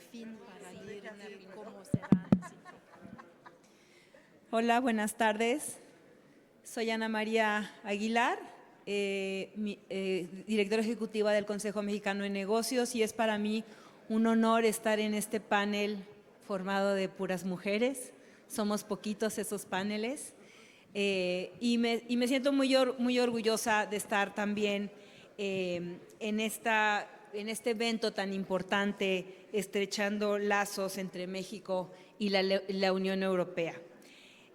fin para ir cómo serán. Hola, buenas tardes. Soy Ana María Aguilar, directora ejecutiva del Consejo Mexicano de Negocios, y es para mí un honor estar en este panel formado de puras mujeres. Somos poquitos esos paneles y me siento muy orgullosa de estar también en este evento tan importante, estrechando lazos entre México y la Unión Europea.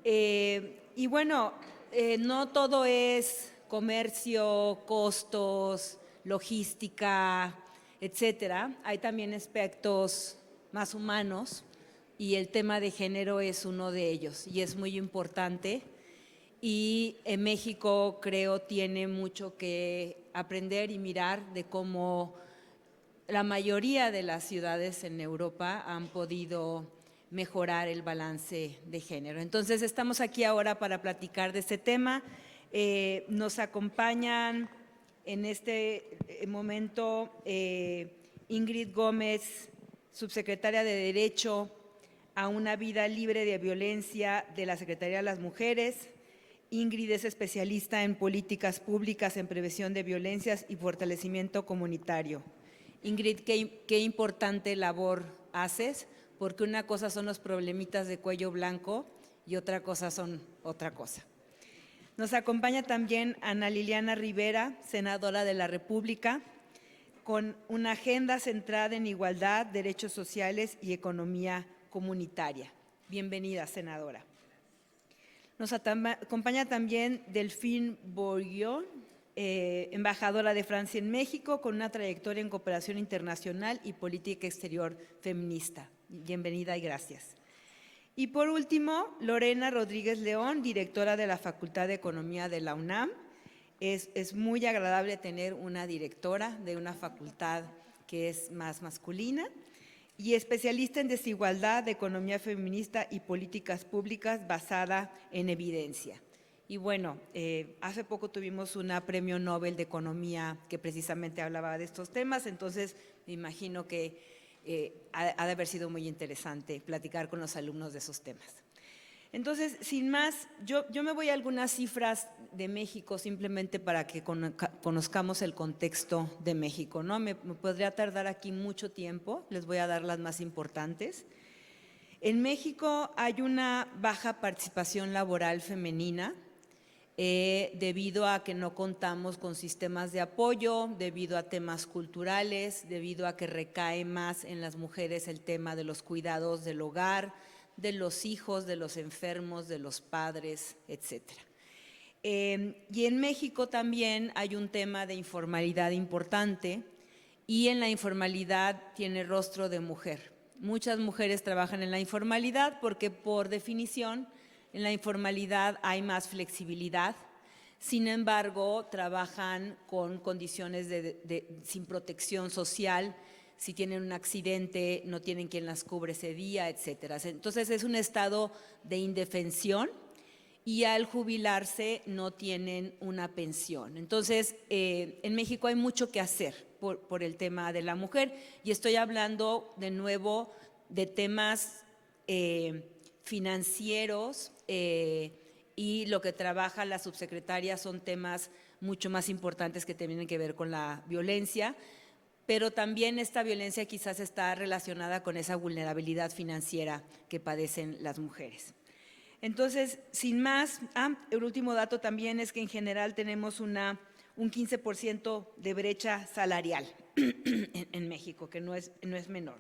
Y bueno, no todo es comercio, costos, logística, etcétera. Hay también aspectos más humanos y el tema de género es uno de ellos y es muy importante. Y en México creo tiene mucho que aprender y mirar de cómo la mayoría de las ciudades en Europa han podido mejorar el balance de género. Entonces estamos aquí ahora para platicar de este tema. Nos acompañan en este momento Ingrid Gómez, subsecretaria de Derecho a una vida libre de violencia de la Secretaría de las Mujeres. Ingrid es especialista en políticas públicas en prevención de violencias y fortalecimiento comunitario. Ingrid, qué importante labor haces, porque una cosa son los problemitas de cuello blanco y otra cosa son otra cosa. Nos acompaña también Ana Liliana Rivera, senadora de la República, con una agenda centrada en igualdad, derechos sociales y economía comunitaria. Bienvenida, senadora. Nos acompaña también Delphine Bourguignon, embajadora de Francia en México, con una trayectoria en cooperación internacional y política exterior feminista. Bienvenida y gracias. Y por último, Lorena Rodríguez León, directora de la Facultad de Economía de la UNAM. Es muy agradable tener una directora de una facultad que es más masculina y especialista en desigualdad, economía feminista y políticas públicas basada en evidencia. Y bueno, hace poco tuvimos un premio Nobel de Economía que precisamente hablaba de estos temas, entonces me imagino que ha de haber sido muy interesante platicar con los alumnos de esos temas. Entonces, sin más, yo me voy a algunas cifras de México simplemente para que conozcamos el contexto de México, ¿no? Me podría tardar aquí mucho tiempo, les voy a dar las más importantes. En México hay una baja participación laboral femenina debido a que no contamos con sistemas de apoyo, debido a temas culturales, debido a que recae más en las mujeres el tema de los cuidados del hogar, de los hijos, de los enfermos, de los padres, etcétera. Y en México también hay un tema de informalidad importante y en la informalidad tiene rostro de mujer. Muchas mujeres trabajan en la informalidad porque por definición en la informalidad hay más flexibilidad. Sin embargo, trabajan con condiciones sin protección social. Si tienen un accidente, no tienen quien las cubre ese día, etcétera. Entonces es un estado de indefensión y al jubilarse no tienen una pensión. Entonces, en México hay mucho que hacer por el tema de la mujer y estoy hablando de nuevo de temas financieros y lo que trabaja la subsecretaria son temas mucho más importantes que tienen que ver con la violencia, pero también esta violencia quizás está relacionada con esa vulnerabilidad financiera que padecen las mujeres. Entonces, sin más, el último dato también es que en general tenemos un 15% de brecha salarial en México, que no es menor.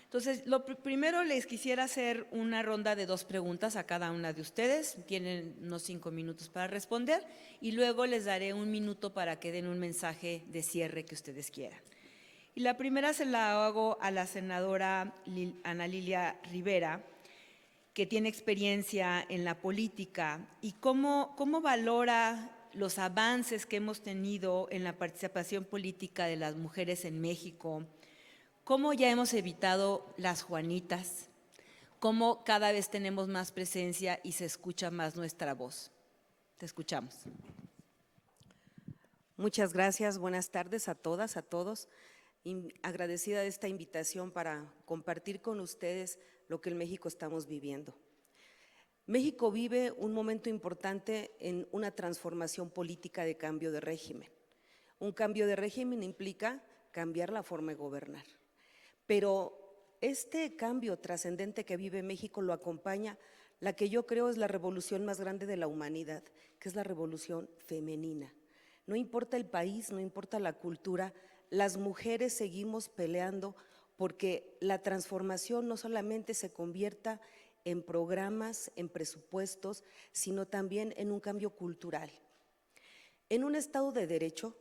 Entonces, lo primero les quisiera hacer una ronda de 2 preguntas a cada una de ustedes. Tienen unos 5 minutos para responder y luego les daré 1 minuto para que den un mensaje de cierre que ustedes quieran. Y la primera se la hago a la senadora Ana Lilia Rivera, que tiene experiencia en la política, y cómo valora los avances que hemos tenido en la participación política de las mujeres en México, cómo ya hemos evitado las Juanitas, cómo cada vez tenemos más presencia y se escucha más nuestra voz. Te escuchamos. Muchas gracias, buenas tardes a todas, a todos. agradecida de esta invitación para compartir con ustedes lo que en México estamos viviendo. México vive un momento importante en una transformación política de cambio de régimen. Un cambio de régimen implica cambiar la forma de gobernar, pero este cambio trascendente que vive México lo acompaña la que yo creo es la revolución más grande de la humanidad, que es la revolución femenina. No importa el país, no importa la cultura, las mujeres seguimos peleando porque la transformación no solamente se convierta en programas, en presupuestos, sino también en un cambio cultural. En un Estado de Derecho,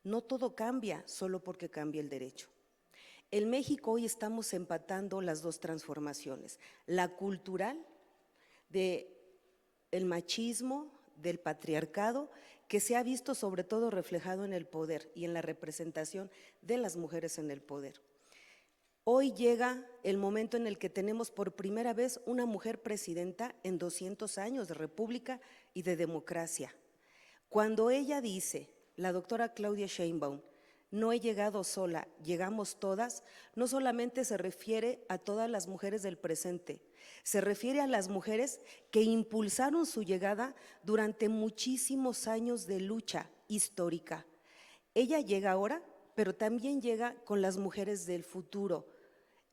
no todo cambia solo porque cambia el derecho. En México hoy estamos empatando las dos transformaciones, la cultural del machismo, del patriarcado, que se ha visto sobre todo reflejado en el poder y en la representación de las mujeres en el poder. Hoy llega el momento en el que tenemos por primera vez una mujer presidenta en 200 años de república y de democracia. Cuando ella dice, la doctora Claudia Sheinbaum, no he llegado sola, llegamos todas, no solamente se refiere a todas las mujeres del presente, se refiere a las mujeres que impulsaron su llegada durante muchísimos años de lucha histórica. Ella llega ahora, pero también llega con las mujeres del futuro,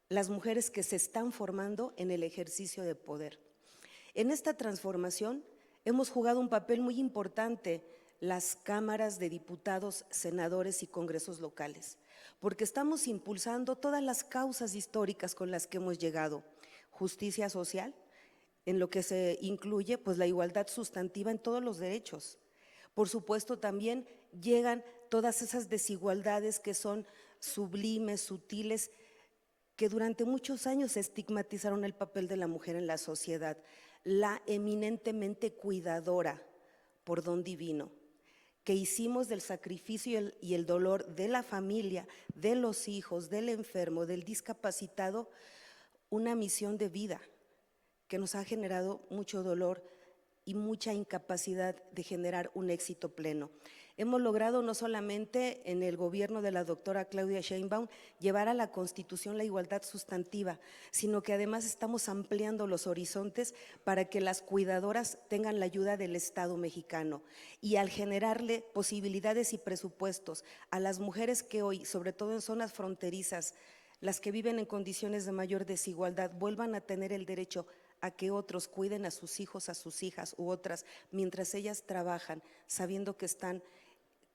las mujeres que se están formando en el ejercicio de poder. En esta transformación hemos jugado un papel muy importante las cámaras de diputados, senadores y congresos locales, porque estamos impulsando todas las causas históricas con las que hemos llegado. Justicia social, en lo que se incluye pues la igualdad sustantiva en todos los derechos. Por supuesto también llegan todas esas desigualdades que son sublimes, sutiles, que durante muchos años estigmatizaron el papel de la mujer en la sociedad, la eminentemente cuidadora por don divino, que hicimos del sacrificio y el dolor de la familia, de los hijos, del enfermo, del discapacitado, una misión de vida que nos ha generado mucho dolor y mucha incapacidad de generar un éxito pleno. Hemos logrado no solamente en el gobierno de la doctora Claudia Sheinbaum llevar a la Constitución la igualdad sustantiva, sino que además estamos ampliando los horizontes para que las cuidadoras tengan la ayuda del Estado mexicano. Y al generarle posibilidades y presupuestos a las mujeres que hoy, sobre todo en zonas fronterizas, las que viven en condiciones de mayor desigualdad, vuelvan a tener el derecho a que otros cuiden a sus hijos, a sus hijas u otras, mientras ellas trabajan, sabiendo que están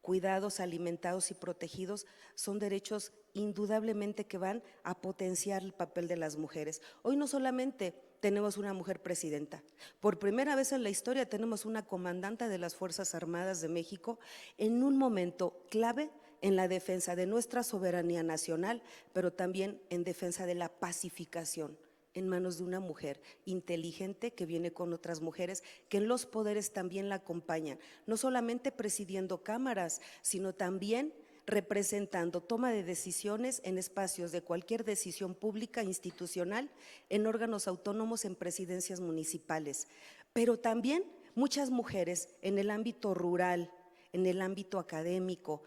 cuidados, alimentados y protegidos, son derechos indudablemente que van a potenciar el papel de las mujeres. Hoy no solamente tenemos una mujer presidenta, por primera vez en la historia tenemos una comandante de las Fuerzas Armadas de México en un momento clave en la defensa de nuestra soberanía nacional, pero también en defensa de la pacificación, en manos de una mujer inteligente que viene con otras mujeres que en los poderes también la acompañan, no solamente presidiendo cámaras, sino también representando toma de decisiones en espacios de cualquier decisión pública, institucional, en órganos autónomos, en presidencias municipales, pero también muchas mujeres en el ámbito rural, en el ámbito académico,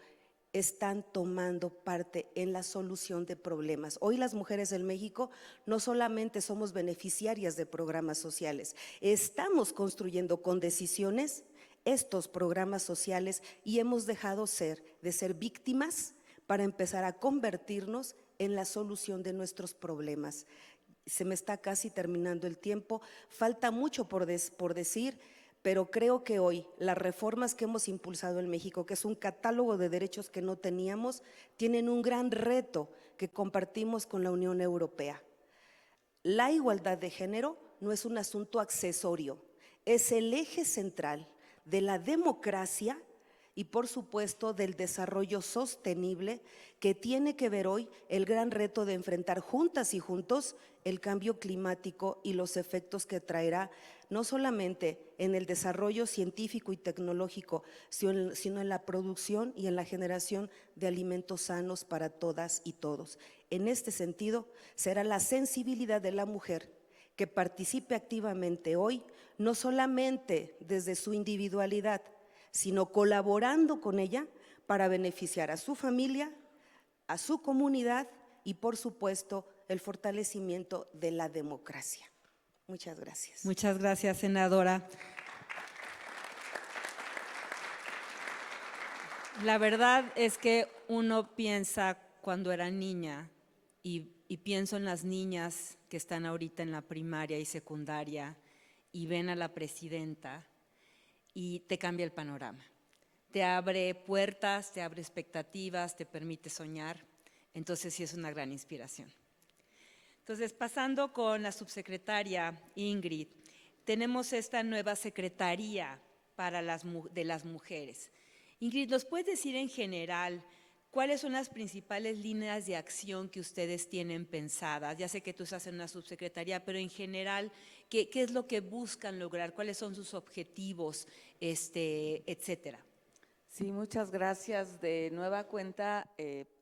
están tomando parte en la solución de problemas. Hoy las mujeres en México no solamente somos beneficiarias de programas sociales, estamos construyendo con decisiones estos programas sociales y hemos dejado de ser víctimas para empezar a convertirnos en la solución de nuestros problemas. Se me está casi terminando el tiempo, falta mucho por decir, pero creo que hoy las reformas que hemos impulsado en México, que es un catálogo de derechos que no teníamos, tienen un gran reto que compartimos con la Unión Europea. La igualdad de género no es un asunto accesorio, es el eje central de la democracia y por supuesto del desarrollo sostenible que tiene que ver hoy el gran reto de enfrentar juntas y juntos el cambio climático y los efectos que traerá no solamente en el desarrollo científico y tecnológico, sino en la producción y en la generación de alimentos sanos para todas y todos. En este sentido, será la sensibilidad de la mujer que participe activamente hoy, no solamente desde su individualidad, sino colaborando con ella para beneficiar a su familia, a su comunidad y, por supuesto, el fortalecimiento de la democracia. Muchas gracias. Muchas gracias, senadora. La verdad es que uno piensa cuando era niña y pienso en las niñas que están ahorita en la primaria y secundaria y ven a la presidenta y te cambia el panorama. Te abre puertas, te abre expectativas, te permite soñar. Entonces sí es una gran inspiración. Entonces, pasando con la subsecretaria Ingrid, tenemos esta nueva secretaría de las mujeres. Ingrid, ¿nos puedes decir en general cuáles son las principales líneas de acción que ustedes tienen pensadas? Ya sé que tú estás en una subsecretaría, pero en general, ¿qué es lo que buscan lograr? ¿Cuáles son sus objetivos, etcétera? Sí, muchas gracias. De nueva cuenta,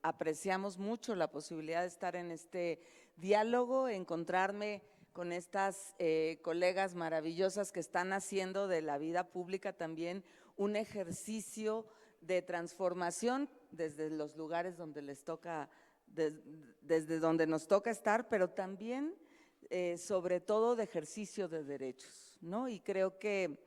apreciamos mucho la posibilidad de estar en este diálogo, encontrarme con estas colegas maravillosas que están haciendo de la vida pública también un ejercicio de transformación desde los lugares donde les toca, desde donde nos toca estar, pero también sobre todo de ejercicio de derechos, ¿no? Y creo que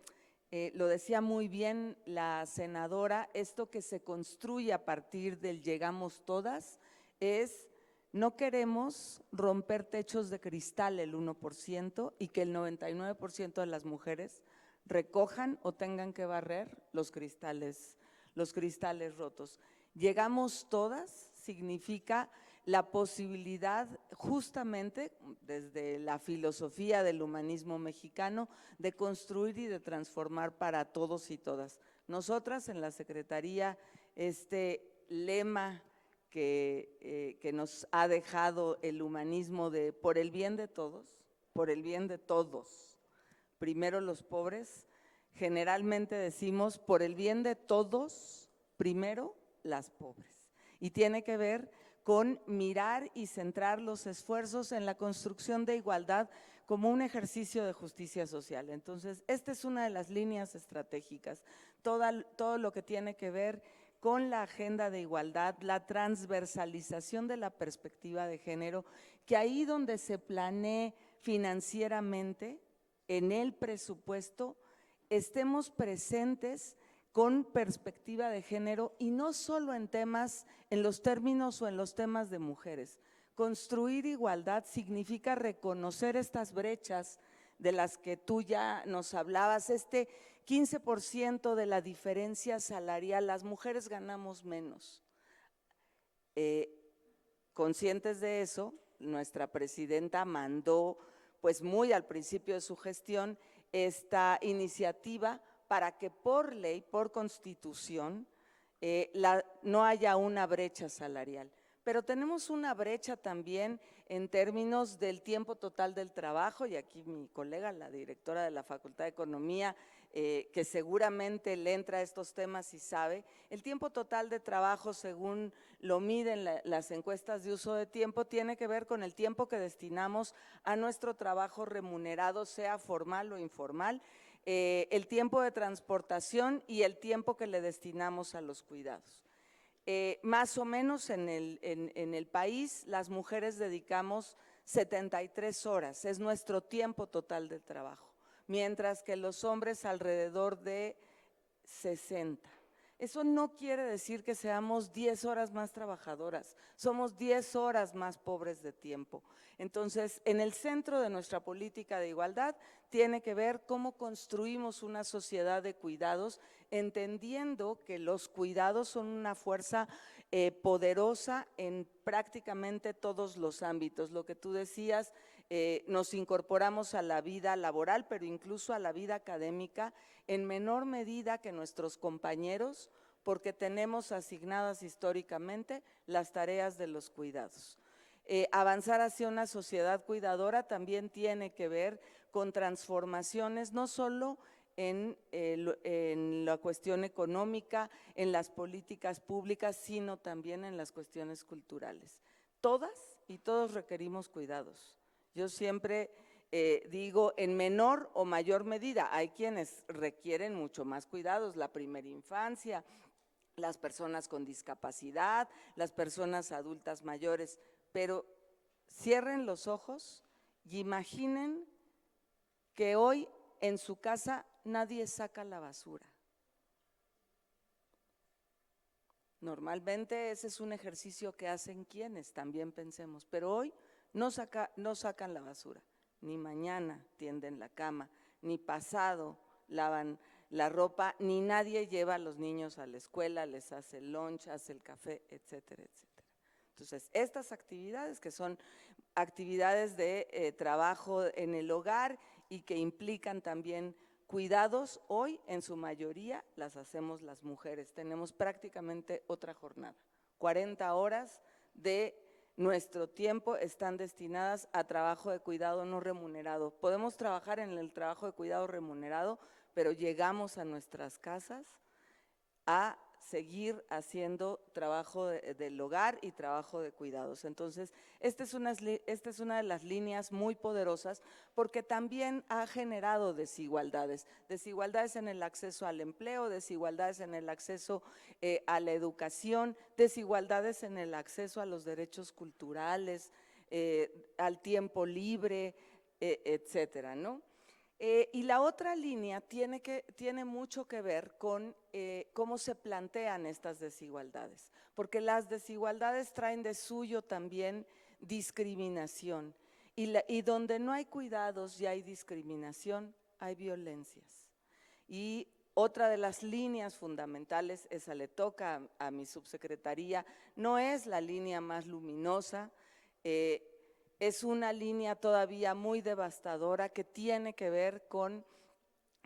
lo decía muy bien la senadora, esto que se construye a partir del llegamos todas es, no queremos romper techos de cristal el 1% y que el 99% de las mujeres recojan o tengan que barrer los cristales rotos. Llegamos todas significa la posibilidad justamente desde la filosofía del humanismo mexicano de construir y de transformar para todos y todas. Nosotras en la Secretaría, este lema que nos ha dejado el humanismo de por el bien de todos, por el bien de todos, primero los pobres, generalmente decimos por el bien de todos, primero las pobres. Y tiene que ver con mirar y centrar los esfuerzos en la construcción de igualdad como un ejercicio de justicia social. Entonces, esta es una de las líneas estratégicas, todo lo que tiene que ver con la agenda de igualdad, la transversalización de la perspectiva de género, que ahí donde se planee financieramente en el presupuesto, estemos presentes con perspectiva de género y no solo en temas, en los términos o en los temas de mujeres. Construir igualdad significa reconocer estas brechas de las que tú ya nos hablabas, 15% de la diferencia salarial, las mujeres ganamos menos. Conscientes de eso, nuestra presidenta mandó, pues muy al principio de su gestión, esta iniciativa para que por ley, por constitución, no haya una brecha salarial. Pero tenemos una brecha también en términos del tiempo total del trabajo, y aquí mi colega, la directora de la Facultad de Economía, que seguramente le entra a estos temas y sabe, el tiempo total de trabajo, según lo miden las encuestas de uso de tiempo, tiene que ver con el tiempo que destinamos a nuestro trabajo remunerado, sea formal o informal, el tiempo de transportación y el tiempo que le destinamos a los cuidados. Más o menos en el país las mujeres dedicamos 73 horas, es nuestro tiempo total de trabajo, mientras que los hombres alrededor de 60. Eso no quiere decir que seamos 10 horas más trabajadoras, somos 10 horas más pobres de tiempo. Entonces, en el centro de nuestra política de igualdad tiene que ver cómo construimos una sociedad de cuidados, entendiendo que los cuidados son una fuerza poderosa en prácticamente todos los ámbitos. Lo que tú decías, nos incorporamos a la vida laboral, pero incluso a la vida académica en menor medida que nuestros compañeros, porque tenemos asignadas históricamente las tareas de los cuidados. Avanzar hacia una sociedad cuidadora también tiene que ver con transformaciones, no solo en la cuestión económica, en las políticas públicas, sino también en las cuestiones culturales. Todas y todos requerimos cuidados. Yo siempre digo en menor o mayor medida, hay quienes requieren mucho más cuidados, la primera infancia, las personas con discapacidad, las personas adultas mayores, pero cierren los ojos y imaginen que hoy en su casa nadie saca la basura. Normalmente ese es un ejercicio que hacen quienes, también pensemos, pero hoy no sacan la basura, ni mañana tienden la cama, ni pasado lavan la ropa, ni nadie lleva a los niños a la escuela, les hace el lunch, hace el café, etcétera, etcétera. Entonces, estas actividades que son actividades de trabajo en el hogar y que implican también cuidados, hoy en su mayoría las hacemos las mujeres. Tenemos prácticamente otra jornada, 40 horas de nuestro tiempo están destinadas a trabajo de cuidado no remunerado. Podemos trabajar en el trabajo de cuidado remunerado, pero llegamos a nuestras casas a seguir haciendo trabajo del hogar y trabajo de cuidados. Entonces, esta es una de las líneas muy poderosas porque también ha generado desigualdades en el acceso al empleo, desigualdades en el acceso a la educación, desigualdades en el acceso a los derechos culturales, al tiempo libre, etcétera, ¿no? Y la otra línea tiene mucho que ver con cómo se plantean estas desigualdades, porque las desigualdades traen de suyo también discriminación, y donde no hay cuidados y hay discriminación, hay violencias. Y otra de las líneas fundamentales, esa le toca a mi subsecretaría, no es la línea más luminosa, es una línea todavía muy devastadora que tiene que ver con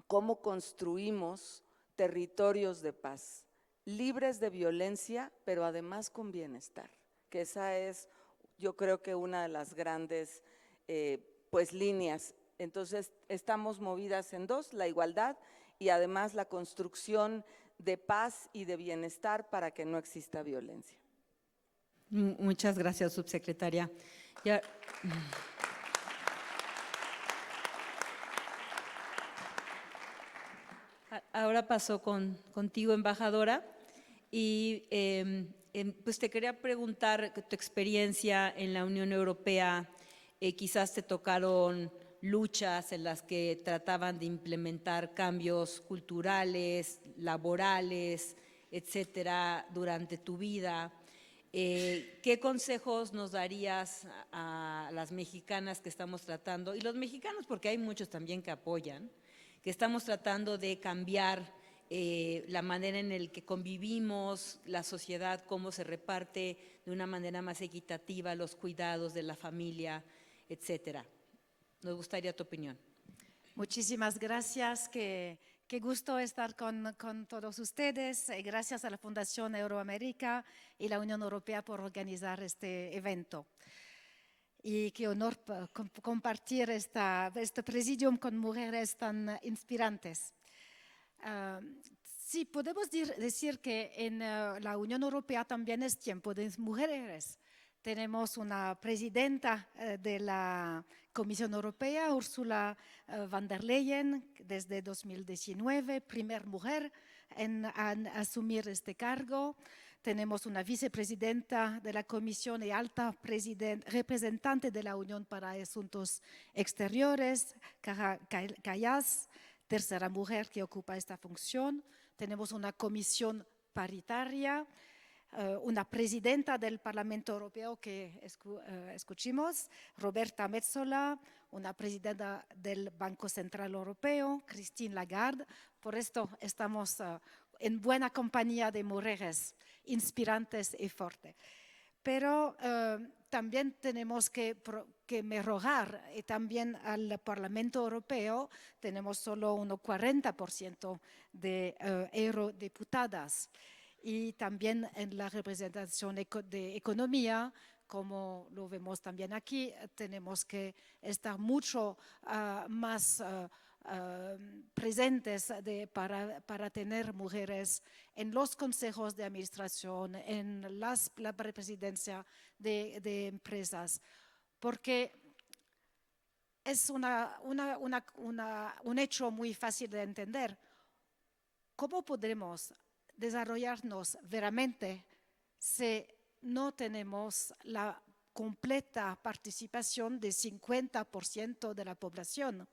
cómo construimos territorios de paz, libres de violencia, pero además con bienestar, que esa es, yo creo que una de las grandes pues líneas. Entonces, estamos movidas en dos, la igualdad y además la construcción de paz y de bienestar para que no exista violencia. Muchas gracias, subsecretaria. Ya. Ahora paso contigo, embajadora, y pues te quería preguntar tu experiencia en la Unión Europea. Quizás te tocaron luchas en las que trataban de implementar cambios culturales, laborales, etcétera, durante tu vida. ¿Qué consejos nos darías a las mexicanas que estamos tratando, y los mexicanos, porque hay muchos también que apoyan, que estamos tratando de cambiar la manera en la que convivimos, la sociedad, cómo se reparte de una manera más equitativa los cuidados de la familia, etcétera? Nos gustaría tu opinión. Muchísimas gracias, qué gusto estar con todos ustedes. Gracias a la Fundación Euroamérica y la Unión Europea por organizar este evento. Y qué honor compartir este presidium con mujeres tan inspirantes. Sí, podemos decir que en la Unión Europea también es tiempo de mujeres. Tenemos una presidenta de la Comisión Europea, Ursula von der Leyen, desde 2019, primer mujer en asumir este cargo. Tenemos una vicepresidenta de la Comisión y alta representante de la Unión para Asuntos Exteriores, Kaja Kallas, tercera mujer que ocupa esta función. Tenemos una comisión paritaria, una presidenta del Parlamento Europeo que escuchamos, Roberta Metsola, una presidenta del Banco Central Europeo, Christine Lagarde. Por esto estamos en buena compañía de mujeres inspirantes y fuertes. Pero también tenemos que mejorar, y también al Parlamento Europeo tenemos solo un 40% de eurodiputadas. Y también en la representación de economía, como lo vemos también aquí, tenemos que estar mucho más presentes para tener mujeres en los consejos de administración, en la presidencia de empresas, porque es un hecho muy fácil de entender. ¿Cómo podremos desarrollarnos veramente si no tenemos la completa participación del 50% de la población.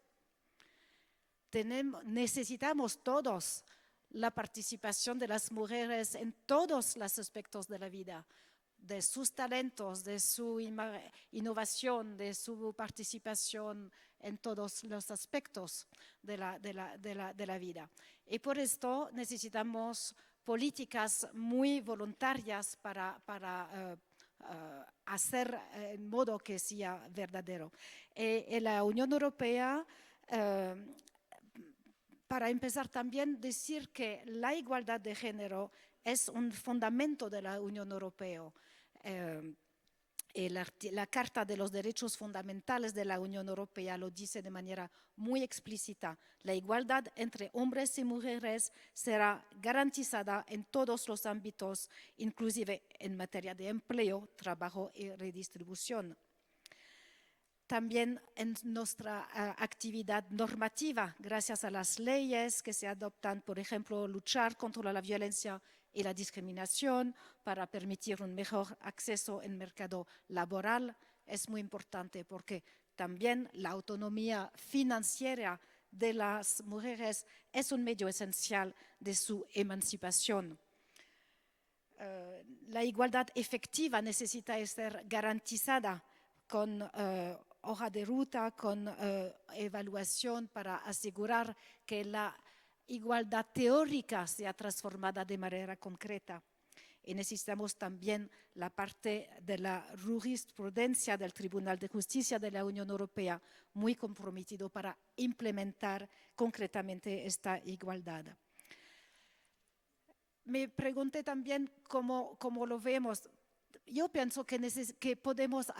Necesitamos todos la participación de las mujeres en todos los aspectos de la vida, de sus talentos, de su innovación, de su participación en todos los aspectos de la vida. Y por esto necesitamos políticas muy voluntarias para hacer en modo que sea verdadero. En la Unión Europea, para empezar también decir que la igualdad de género es un fundamento de la Unión Europea. La Carta de los Derechos Fundamentales de la Unión Europea lo dice de manera muy explícita. La igualdad entre hombres y mujeres será garantizada en todos los ámbitos, inclusive en materia de empleo, trabajo y redistribución. También en nuestra actividad normativa, gracias a las leyes que se adoptan, por ejemplo, luchar contra la violencia y la discriminación para permitir un mejor acceso al mercado laboral, es muy importante porque también la autonomía financiera de las mujeres es un medio esencial de su emancipación. La igualdad efectiva necesita ser garantizada con hoja de ruta, con evaluación para asegurar que la igualdad teórica sea transformada de manera concreta. Y necesitamos también la parte de la jurisprudencia del Tribunal de Justicia de la Unión Europea muy comprometido para implementar concretamente esta igualdad. Me pregunté también cómo lo vemos. Yo pienso que podemos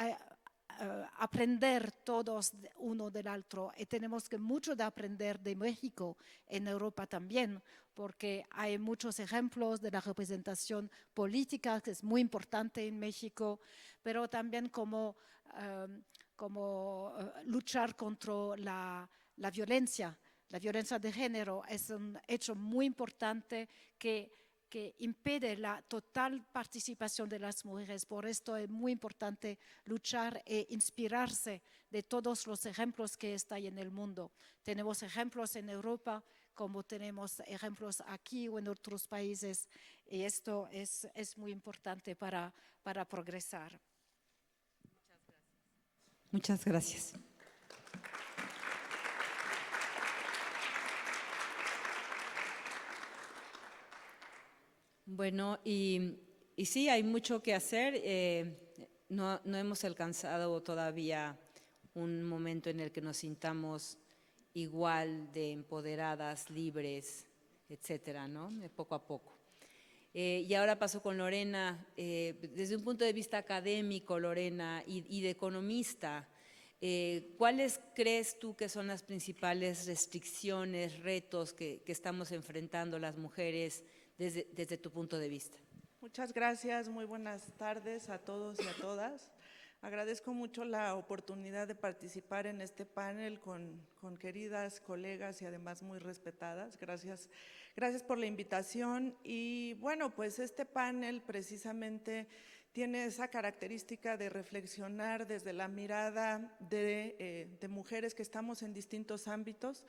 aprender todos uno del otro y tenemos que mucho de aprender de México en Europa también, porque hay muchos ejemplos de la representación política que es muy importante en México, pero también como luchar contra la violencia. La violencia de género es un hecho muy importante que impide la total participación de las mujeres. Por esto es muy importante luchar e inspirarse de todos los ejemplos que están en el mundo. Tenemos ejemplos en Europa, como tenemos ejemplos aquí o en otros países, y esto es muy importante para progresar. Muchas gracias. Bueno, y sí, hay mucho que hacer. No hemos alcanzado todavía un momento en el que nos sintamos igual de empoderadas, libres, etcétera, ¿no? Poco a poco. Y ahora paso con Lorena. Desde un punto de vista académico, Lorena, y de economista, ¿cuáles crees tú que son las principales restricciones, retos que estamos enfrentando las mujeres desde tu punto de vista? Muchas gracias, muy buenas tardes a todos y a todas. Agradezco mucho la oportunidad de participar en este panel con queridas colegas y además muy respetadas. Gracias por la invitación. Y bueno, pues este panel precisamente tiene esa característica de reflexionar desde la mirada de mujeres que estamos en distintos ámbitos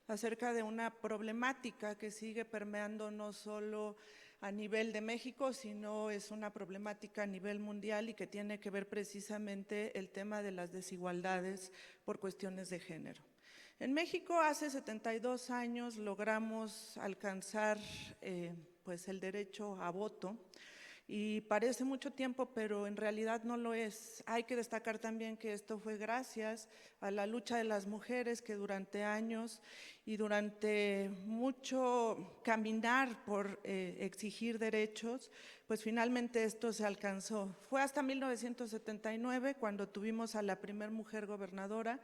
acerca de una problemática que sigue permeando no solo a nivel de México, sino es una problemática a nivel mundial y que tiene que ver precisamente el tema de las desigualdades por cuestiones de género. En México hace 72 años logramos alcanzar pues el derecho a voto. Y parece mucho tiempo, pero en realidad no lo es. Hay que destacar también que esto fue gracias a la lucha de las mujeres que durante años y durante mucho caminar por exigir derechos, pues finalmente esto se alcanzó. Fue hasta 1979 cuando tuvimos a la primer mujer gobernadora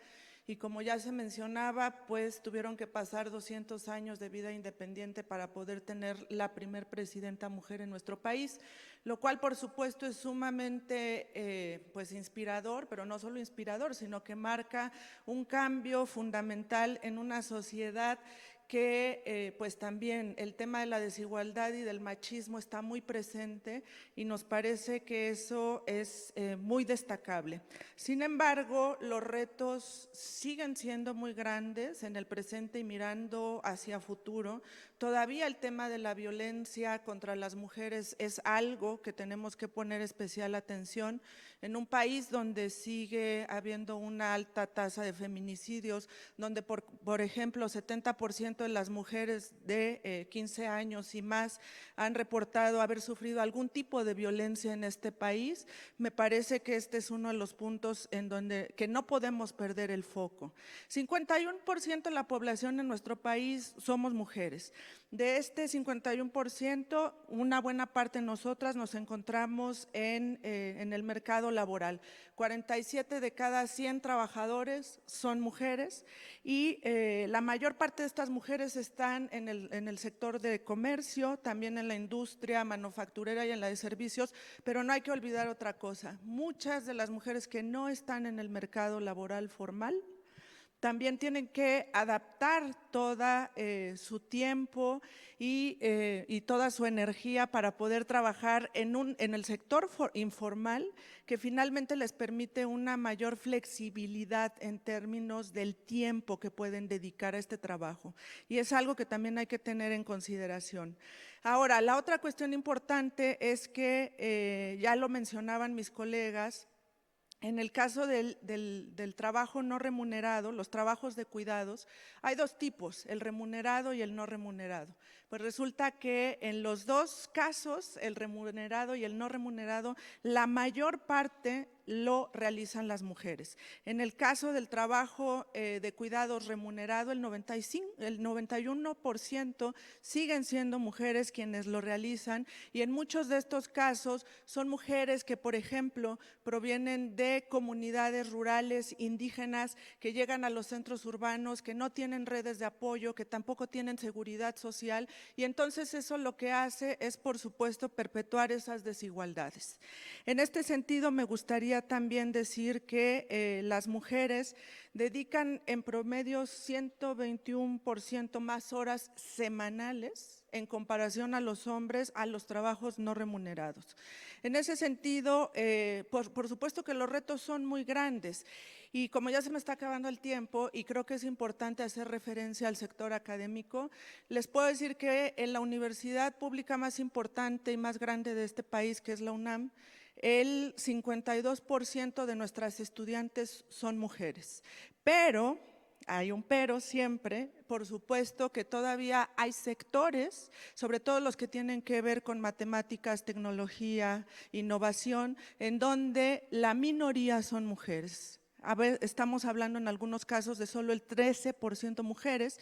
y como ya se mencionaba, pues tuvieron que pasar 200 años de vida independiente para poder tener la primer presidenta mujer en nuestro país, lo cual por supuesto es sumamente pues inspirador, pero no solo inspirador, sino que marca un cambio fundamental en una sociedad que pues también el tema de la desigualdad y del machismo está muy presente y nos parece que eso es muy destacable. Sin embargo, los retos siguen siendo muy grandes en el presente y mirando hacia futuro. Todavía el tema de la violencia contra las mujeres es algo que tenemos que poner especial atención en un país donde sigue habiendo una alta tasa de feminicidios, donde por ejemplo 70% de las mujeres de 15 años y más han reportado haber sufrido algún tipo de violencia en este país. Me parece que este es uno de los puntos en donde que no podemos perder el foco. 51% de la población en nuestro país somos mujeres. De este 51%, una buena parte de nosotras nos encontramos en el mercado laboral. 47 de cada 100 trabajadores son mujeres y la mayor parte de estas mujeres están en el sector de comercio, también en la industria manufacturera y en la de servicios, pero no hay que olvidar otra cosa. Muchas de las mujeres que no están en el mercado laboral formal también tienen que adaptar toda su tiempo y toda su energía para poder trabajar en el sector informal, que finalmente les permite una mayor flexibilidad en términos del tiempo que pueden dedicar a este trabajo. Y es algo que también hay que tener en consideración. Ahora, la otra cuestión importante es que, ya lo mencionaban mis colegas, en el caso del trabajo no remunerado, los trabajos de cuidados, hay dos tipos, el remunerado y el no remunerado. Pues resulta que en los dos casos, el remunerado y el no remunerado, la mayor parte lo realizan las mujeres. En el caso del trabajo de cuidados remunerado, el 91% siguen siendo mujeres quienes lo realizan y en muchos de estos casos son mujeres que, por ejemplo, provienen de comunidades rurales, indígenas, que llegan a los centros urbanos, que no tienen redes de apoyo, que tampoco tienen seguridad social y entonces eso lo que hace es, por supuesto, perpetuar esas desigualdades. En este sentido, me gustaría también decir que las mujeres dedican en promedio 121% más horas semanales en comparación a los hombres a los trabajos no remunerados. En ese sentido, por supuesto que los retos son muy grandes y como ya se me está acabando el tiempo y creo que es importante hacer referencia al sector académico, les puedo decir que en la universidad pública más importante y más grande de este país, que es la UNAM, el 52% de nuestras estudiantes son mujeres, pero hay un pero siempre, por supuesto que todavía hay sectores, sobre todo los que tienen que ver con matemáticas, tecnología, innovación, en donde la minoría son mujeres. Estamos hablando en algunos casos de solo el 13% mujeres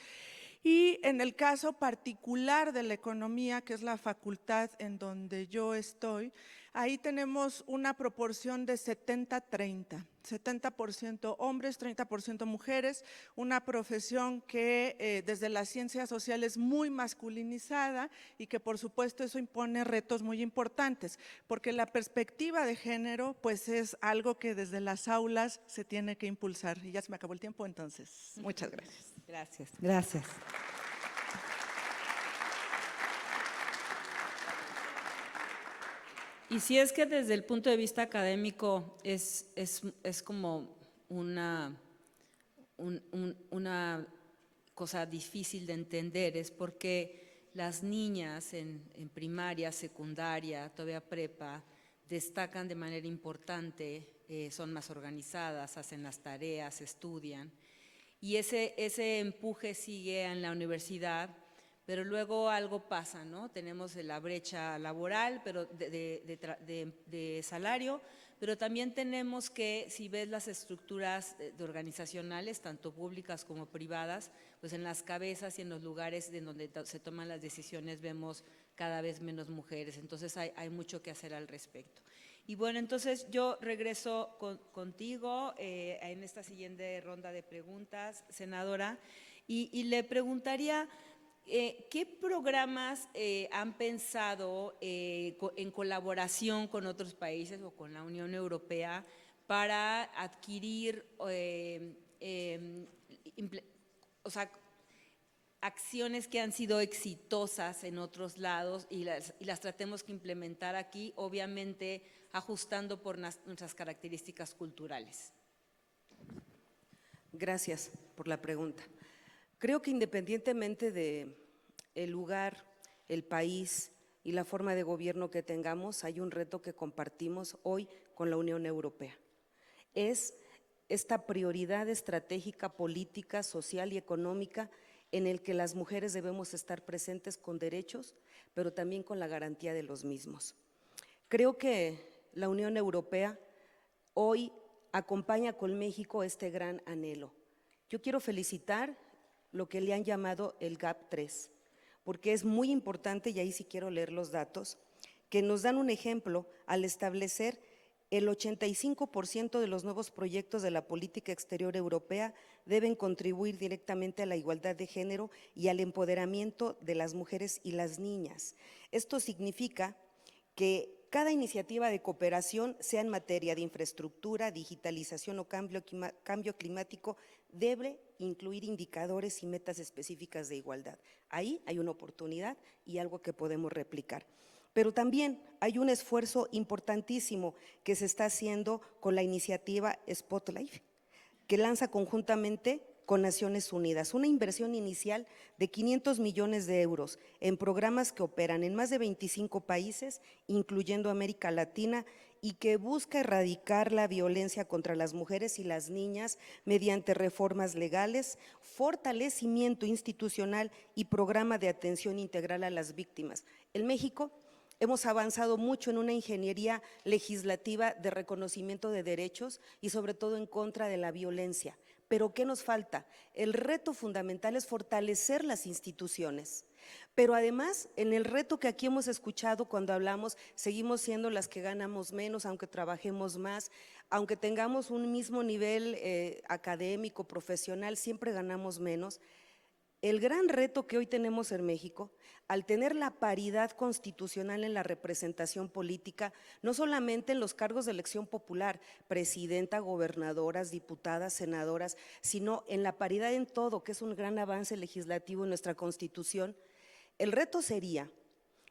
y en el caso particular de la economía, que es la facultad en donde yo estoy, ahí tenemos una proporción de 70-30, 70% hombres, 30% mujeres, una profesión que desde las ciencias sociales es muy masculinizada y que por supuesto eso impone retos muy importantes, porque la perspectiva de género pues es algo que desde las aulas se tiene que impulsar. Y ya se me acabó el tiempo, entonces, muchas gracias. Gracias, gracias. Y si es que desde el punto de vista académico es como una cosa difícil de entender, es porque las niñas en primaria, secundaria, todavía prepa, destacan de manera importante, son más organizadas, hacen las tareas, estudian, y ese empuje sigue en la universidad. Pero luego algo pasa, ¿no? Tenemos la brecha laboral, pero de salario, pero también tenemos que, si ves las estructuras organizacionales, tanto públicas como privadas, pues en las cabezas y en los lugares en donde se toman las decisiones vemos cada vez menos mujeres, entonces hay mucho que hacer al respecto. Y bueno, entonces yo regreso contigo en esta siguiente ronda de preguntas, senadora, y le preguntaría… ¿qué programas han pensado en colaboración con otros países o con la Unión Europea para adquirir, o sea, acciones que han sido exitosas en otros lados y las tratemos que implementar aquí, obviamente ajustando por nuestras características culturales. Gracias por la pregunta. Creo que independientemente de el lugar, el país y la forma de gobierno que tengamos, hay un reto que compartimos hoy con la Unión Europea. Es esta prioridad estratégica, política, social y económica en el que las mujeres debemos estar presentes con derechos, pero también con la garantía de los mismos. Creo que la Unión Europea hoy acompaña con México este gran anhelo. Yo quiero felicitar lo que le han llamado el GAP 3, porque es muy importante, y ahí sí quiero leer los datos, que nos dan un ejemplo al establecer el 85% de los nuevos proyectos de la política exterior europea deben contribuir directamente a la igualdad de género y al empoderamiento de las mujeres y las niñas. Esto significa que cada iniciativa de cooperación, sea en materia de infraestructura, digitalización o cambio climático, debe incluir indicadores y metas específicas de igualdad. Ahí hay una oportunidad y algo que podemos replicar. Pero también hay un esfuerzo importantísimo que se está haciendo con la iniciativa Spotlight, que lanza conjuntamente con Naciones Unidas, una inversión inicial de 500 millones de euros en programas que operan en más de 25 países, incluyendo América Latina, y que busca erradicar la violencia contra las mujeres y las niñas mediante reformas legales, fortalecimiento institucional y programa de atención integral a las víctimas. En México hemos avanzado mucho en una ingeniería legislativa de reconocimiento de derechos y sobre todo en contra de la violencia. Pero ¿qué nos falta? El reto fundamental es fortalecer las instituciones. Pero además, en el reto que aquí hemos escuchado cuando hablamos, seguimos siendo las que ganamos menos, aunque trabajemos más, aunque tengamos un mismo nivel académico, profesional, siempre ganamos menos. El gran reto que hoy tenemos en México, al tener la paridad constitucional en la representación política, no solamente en los cargos de elección popular, presidenta, gobernadoras, diputadas, senadoras, sino en la paridad en todo, que es un gran avance legislativo en nuestra Constitución, el reto sería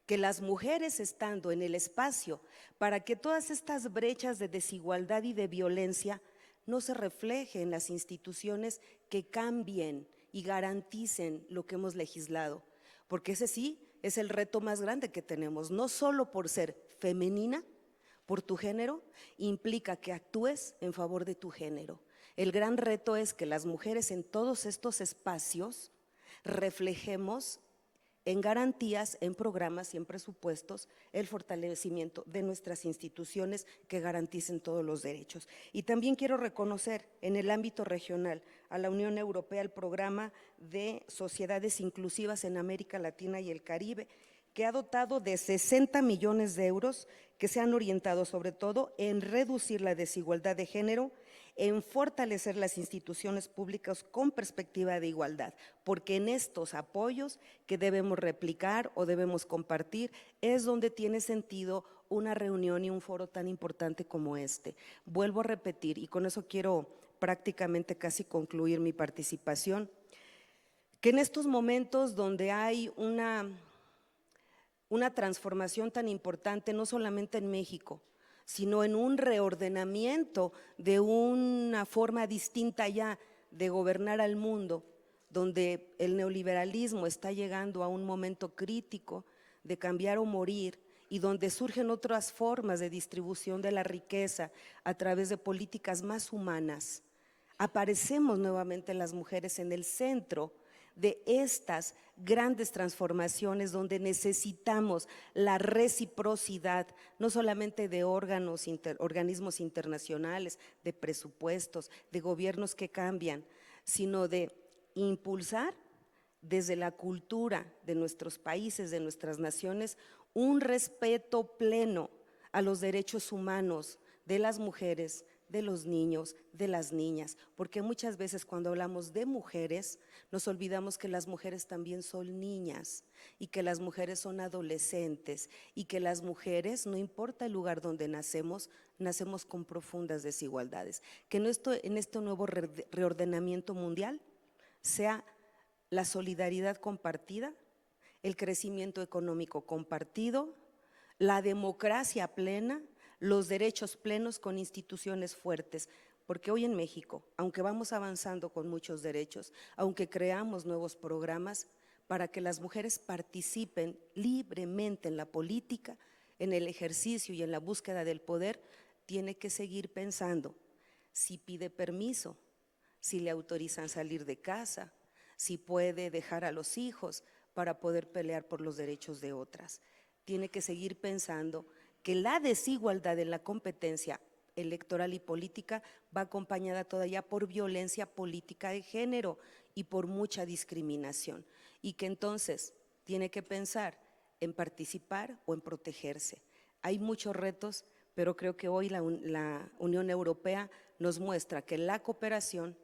que las mujeres estando en el espacio para que todas estas brechas de desigualdad y de violencia no se reflejen en las instituciones que cambien y garanticen lo que hemos legislado, porque ese sí es el reto más grande que tenemos, no solo por ser femenina, por tu género, implica que actúes en favor de tu género. El gran reto es que las mujeres en todos estos espacios reflejemos en garantías, en programas y en presupuestos el fortalecimiento de nuestras instituciones que garanticen todos los derechos. Y también quiero reconocer en el ámbito regional a la Unión Europea el programa de sociedades inclusivas en América Latina y el Caribe, que ha dotado de 60 millones de euros que se han orientado sobre todo en reducir la desigualdad de género, en fortalecer las instituciones públicas con perspectiva de igualdad, porque en estos apoyos que debemos replicar o debemos compartir es donde tiene sentido una reunión y un foro tan importante como este. Vuelvo a repetir, y con eso quiero prácticamente casi concluir mi participación, que en estos momentos donde hay una transformación tan importante, no solamente en México, sino en un reordenamiento de una forma distinta ya de gobernar al mundo, donde el neoliberalismo está llegando a un momento crítico de cambiar o morir y donde surgen otras formas de distribución de la riqueza a través de políticas más humanas. Aparecemos nuevamente las mujeres en el centro de estas grandes transformaciones donde necesitamos la reciprocidad, no solamente de organismos internacionales, de presupuestos, de gobiernos que cambian, sino de impulsar desde la cultura de nuestros países, de nuestras naciones, un respeto pleno a los derechos humanos de las mujeres, de los niños, de las niñas, porque muchas veces cuando hablamos de mujeres nos olvidamos que las mujeres también son niñas y que las mujeres son adolescentes y que las mujeres, no importa el lugar donde nacemos, nacemos con profundas desigualdades. Que en este nuevo reordenamiento mundial sea la solidaridad compartida, el crecimiento económico compartido, la democracia plena, los derechos plenos con instituciones fuertes. Porque hoy en México, aunque vamos avanzando con muchos derechos, aunque creamos nuevos programas para que las mujeres participen libremente en la política, en el ejercicio y en la búsqueda del poder, tiene que seguir pensando si pide permiso, si le autorizan salir de casa, si puede dejar a los hijos para poder pelear por los derechos de otras. Tiene que seguir pensando que la desigualdad en la competencia electoral y política va acompañada todavía por violencia política de género y por mucha discriminación, y que entonces tiene que pensar en participar o en protegerse. Hay muchos retos, pero creo que hoy la Unión Europea nos muestra que la cooperación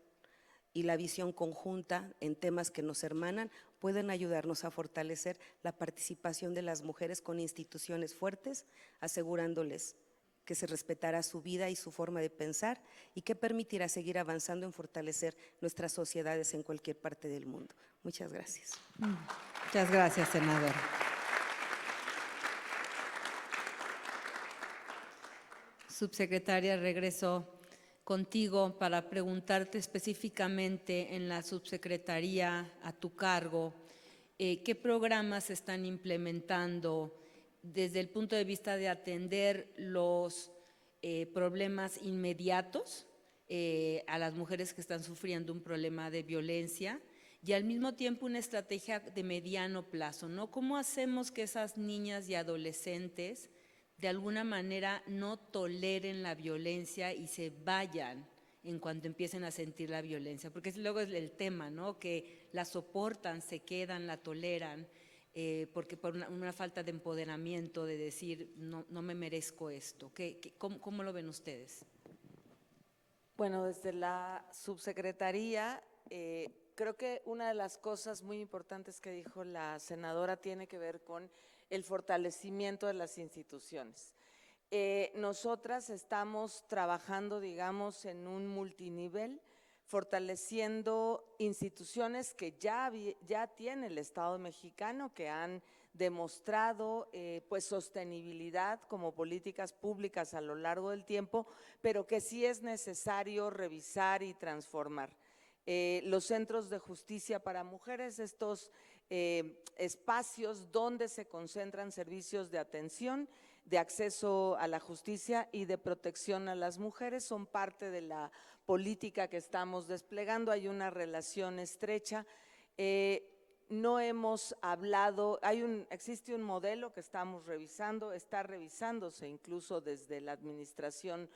y la visión conjunta en temas que nos hermanan pueden ayudarnos a fortalecer la participación de las mujeres con instituciones fuertes, asegurándoles que se respetará su vida y su forma de pensar y que permitirá seguir avanzando en fortalecer nuestras sociedades en cualquier parte del mundo. Muchas gracias. Muchas gracias, senadora. Subsecretaria, regreso contigo para preguntarte específicamente en la subsecretaría a tu cargo, ¿qué programas se están implementando desde el punto de vista de atender los problemas inmediatos a las mujeres que están sufriendo un problema de violencia y al mismo tiempo una estrategia de mediano plazo, ¿no? ¿Cómo hacemos que esas niñas y adolescentes de alguna manera no toleren la violencia y se vayan en cuanto empiecen a sentir la violencia? Porque luego es el tema, ¿no? Que la soportan, se quedan, la toleran, porque por una falta de empoderamiento, de decir, no me merezco esto. ¿Cómo lo ven ustedes? Bueno, desde la subsecretaría, creo que una de las cosas muy importantes que dijo la senadora tiene que ver con el fortalecimiento de las instituciones. Nosotras estamos trabajando, digamos, en un multinivel, fortaleciendo instituciones que ya tiene el Estado mexicano, que han demostrado pues sostenibilidad como políticas públicas a lo largo del tiempo, pero que sí es necesario revisar y transformar. Los centros de justicia para mujeres, estos espacios donde se concentran servicios de atención, de acceso a la justicia y de protección a las mujeres, son parte de la política que estamos desplegando. Hay una relación estrecha. No hemos hablado, existe un modelo que estamos revisando, está revisándose incluso desde la administración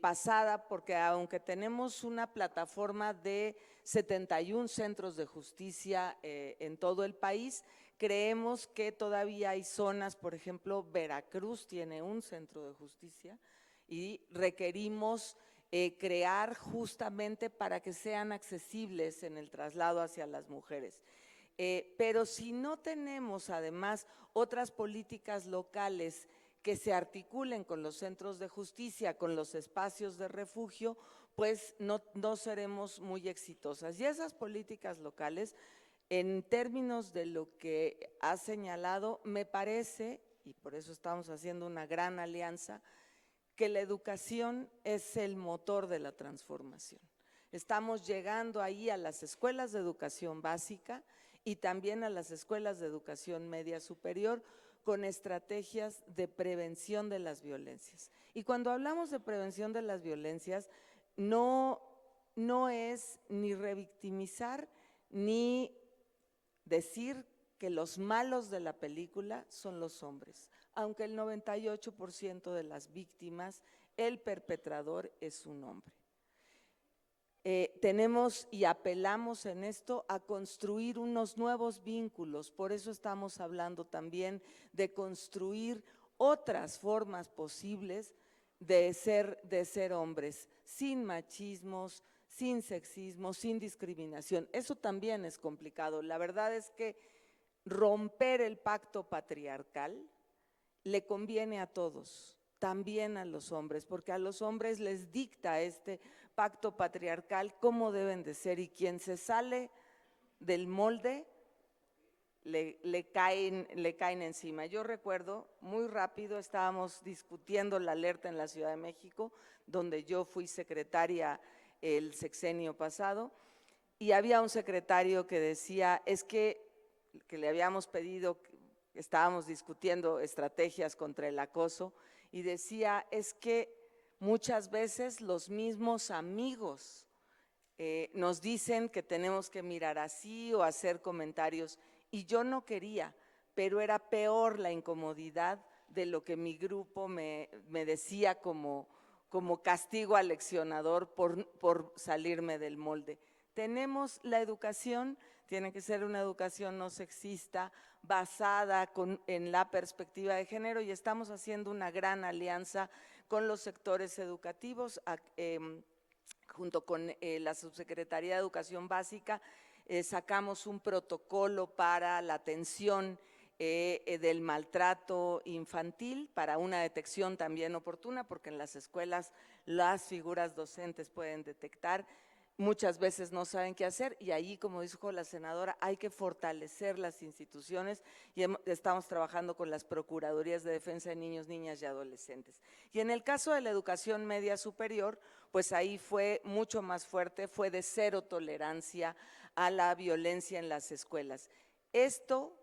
pasada, porque aunque tenemos una plataforma de 71 centros de justicia en todo el país, creemos que todavía hay zonas, por ejemplo, Veracruz tiene un centro de justicia y requerimos crear justamente para que sean accesibles en el traslado hacia las mujeres. Pero si no tenemos además otras políticas locales que se articulen con los centros de justicia, con los espacios de refugio, pues no seremos muy exitosas. Y esas políticas locales, en términos de lo que ha señalado, me parece, y por eso estamos haciendo una gran alianza, que la educación es el motor de la transformación. Estamos llegando ahí a las escuelas de educación básica y también a las escuelas de educación media superior con estrategias de prevención de las violencias. Y cuando hablamos de prevención de las violencias, no es ni revictimizar ni decir que los malos de la película son los hombres, aunque el 98% de las víctimas, el perpetrador es un hombre. Tenemos y apelamos en esto a construir unos nuevos vínculos, por eso estamos hablando también de construir otras formas posibles de ser hombres, sin machismos, sin sexismo, sin discriminación. Eso también es complicado. La verdad es que romper el pacto patriarcal le conviene a todos, también a los hombres, porque a los hombres les dicta este pacto patriarcal cómo deben de ser, y quien se sale del molde le caen encima. Yo recuerdo, muy rápido, estábamos discutiendo la alerta en la Ciudad de México, donde yo fui secretaria el sexenio pasado, y había un secretario que decía, es que le habíamos pedido, estábamos discutiendo estrategias contra el acoso, y decía, es que muchas veces los mismos amigos nos dicen que tenemos que mirar así o hacer comentarios, y yo no quería, pero era peor la incomodidad de lo que mi grupo me decía como castigo aleccionador por salirme del molde. Tenemos la educación, tiene que ser una educación no sexista, basada en la perspectiva de género, y estamos haciendo una gran alianza con los sectores educativos, junto con la Subsecretaría de Educación Básica. Sacamos un protocolo para la atención del maltrato infantil, para una detección también oportuna, porque en las escuelas las figuras docentes pueden detectar, muchas veces no saben qué hacer, y ahí, como dijo la senadora, hay que fortalecer las instituciones, y estamos trabajando con las Procuradurías de Defensa de Niños, Niñas y Adolescentes. Y en el caso de la educación media superior, pues ahí fue mucho más fuerte, fue de cero tolerancia a la violencia en las escuelas. Esto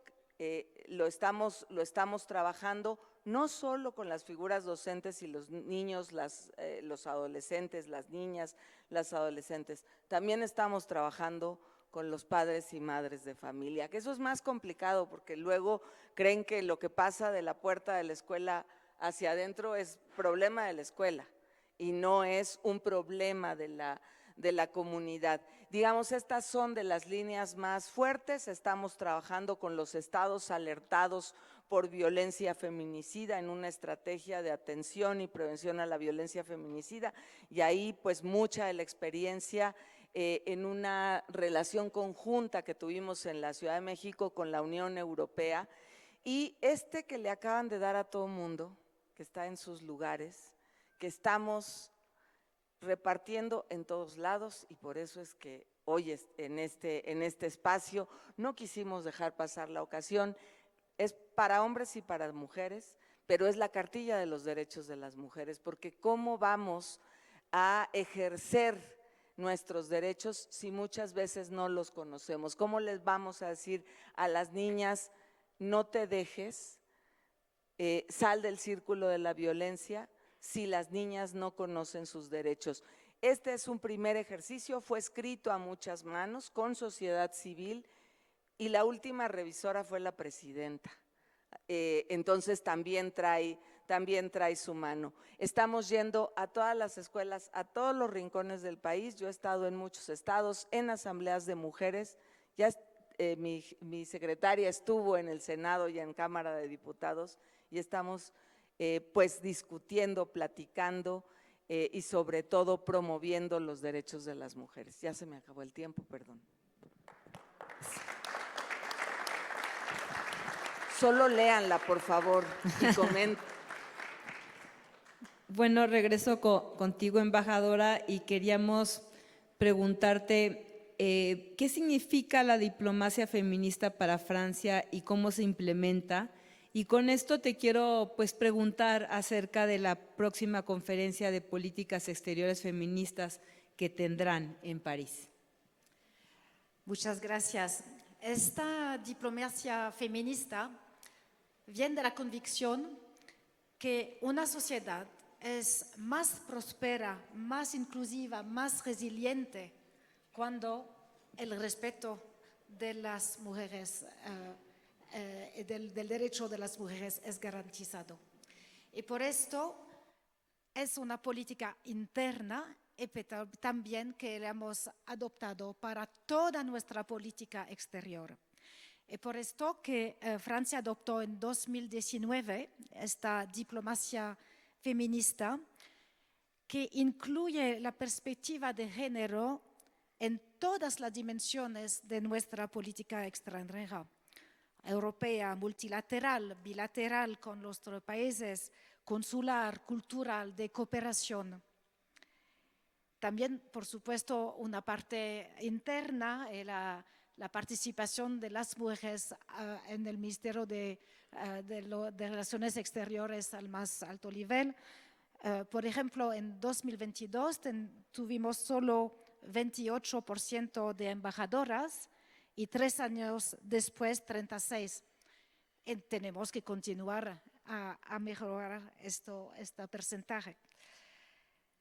lo estamos trabajando no solo con las figuras docentes y los niños, los adolescentes, las niñas, las adolescentes, también estamos trabajando con los padres y madres de familia, que eso es más complicado porque luego creen que lo que pasa de la puerta de la escuela hacia adentro es problema de la escuela y no es un problema de la comunidad. Digamos, estas son de las líneas más fuertes. Estamos trabajando con los estados alertados por violencia feminicida en una estrategia de atención y prevención a la violencia feminicida, y ahí pues mucha de la experiencia en una relación conjunta que tuvimos en la Ciudad de México con la Unión Europea, y que le acaban de dar a todo mundo, que está en sus lugares, que estamos repartiendo en todos lados, y por eso es que hoy en este espacio no quisimos dejar pasar la ocasión. Es para hombres y para mujeres, pero es la cartilla de los derechos de las mujeres, porque ¿cómo vamos a ejercer nuestros derechos si muchas veces no los conocemos? ¿Cómo les vamos a decir a las niñas, no te dejes, sal del círculo de la violencia, si las niñas no conocen sus derechos? Este es un primer ejercicio, fue escrito a muchas manos con sociedad civil, y la última revisora fue la presidenta. Entonces también trae su mano. Estamos yendo a todas las escuelas, a todos los rincones del país. Yo he estado en muchos estados, en asambleas de mujeres. Ya mi secretaria estuvo en el Senado y en Cámara de Diputados, y estamos pues discutiendo, platicando y sobre todo promoviendo los derechos de las mujeres. Ya se me acabó el tiempo, perdón. Solo léanla, por favor, y comenten. Bueno, regreso contigo, embajadora, y queríamos preguntarte ¿qué significa la diplomacia feminista para Francia y cómo se implementa? Y con esto te quiero pues preguntar acerca de la próxima conferencia de políticas exteriores feministas que tendrán en París. Muchas gracias. Esta diplomacia feminista viene de la convicción que una sociedad es más próspera, más inclusiva, más resiliente cuando el respeto de las mujeres, del derecho de las mujeres es garantizado. Y por esto es una política interna y también que la hemos adoptado para toda nuestra política exterior. Y por esto que Francia adoptó en 2019 esta diplomacia feminista que incluye la perspectiva de género en todas las dimensiones de nuestra política extranjera, europea, multilateral, bilateral con los otros países, consular, cultural, de cooperación. También, por supuesto, una parte interna, la la participación de las mujeres en el Ministerio de Relaciones Exteriores al más alto nivel. Por ejemplo, en 2022 tuvimos solo 28% de embajadoras y 3 años después 36%. Tenemos que continuar a mejorar este porcentaje.